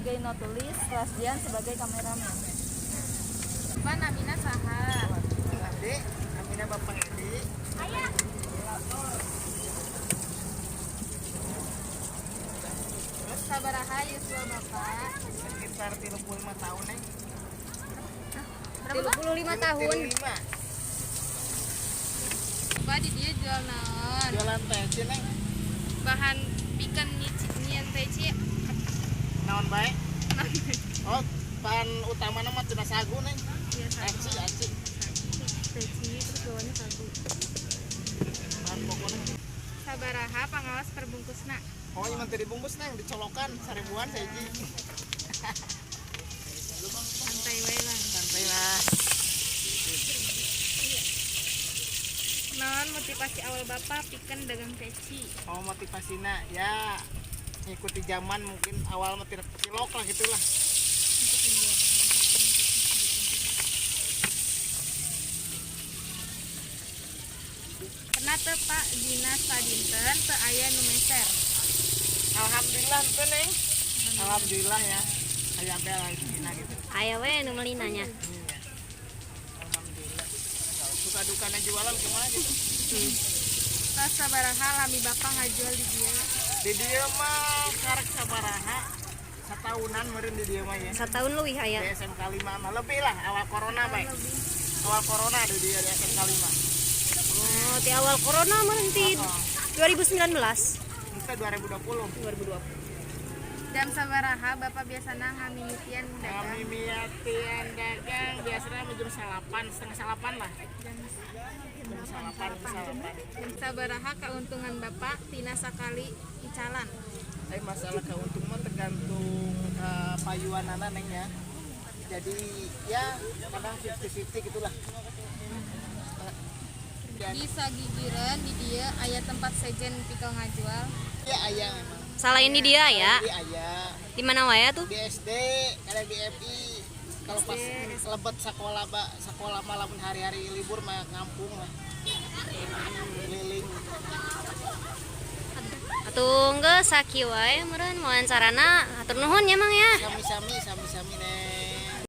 sebagai notulis, Rasdian sebagai kameramen. Bapak namina saha? Ade, namina Bapak Edi. Terus sabaraha yuswa Bapak? Sekitar 35 tahun nih. 35 tahun. 35. Bapak di dia jual naon? Jualan peci nih. Bahan pikan nyician peci. Naon baik? Oh, bahan utama nama tuna sagu nih. Iya sagu. Aci. Peci terus bawahnya sagu. Bahan pokoknya. Sabaraha pangawas perbungkusna? Oh, yang menteri bungkus nih dicolokan seribuan saja. Santai wae lah. Santai lah. Naon motivasi awal Bapak pikan dagang peci? Oh, motivasinya ya ngikuti zaman, mungkin awal mati cilok lah gitulah. Pernah teu Pak dina sadinten teu aya nu meser? Alhamdulillah tuh neng. Alhamdulillah ya. Kayak bel Cina gitu. Aya we nu melinanya. Iya. Alhamdulillah. Suka dukanya jualan gimana gitu. Pas sabaraha lami Bapak ngajual di dia? Di dia mah karek sabaraha satahunan meureun di dia mah ya. Satahun leuwih Di aya. SMK 5 mah lebih lah awal corona baik. Awal corona di dia di SMK 5. Oh, ti awal corona mah nanti 2019. Itu 2020. 2020. Jam sabaraha Bapak biasana ngamimitian dagang? Kami miatian dagang biasanya jam 8, setengah 8 lah. Jam Jam 8. Jam sabaraha keuntungan Bapak tina sakali icalan? Masalah keuntungan mah tergantung payuan anak neng ya. Jadi ya kadang 50-50 gitulah. Di sagigiran di dia aya tempat sejen pikal ngajual? Ya ayah memang. Salain di dia ya. Di ayah. Di mana wae tuh? Di SD, ada di FI. Kalau pas lebet sekolah malam hari-hari libur mah ngampung lah. Keliling. Atuh geus sakieu wae meureun wawancarana. Hatur nuhun ya Mang ya. Sami-sami neng.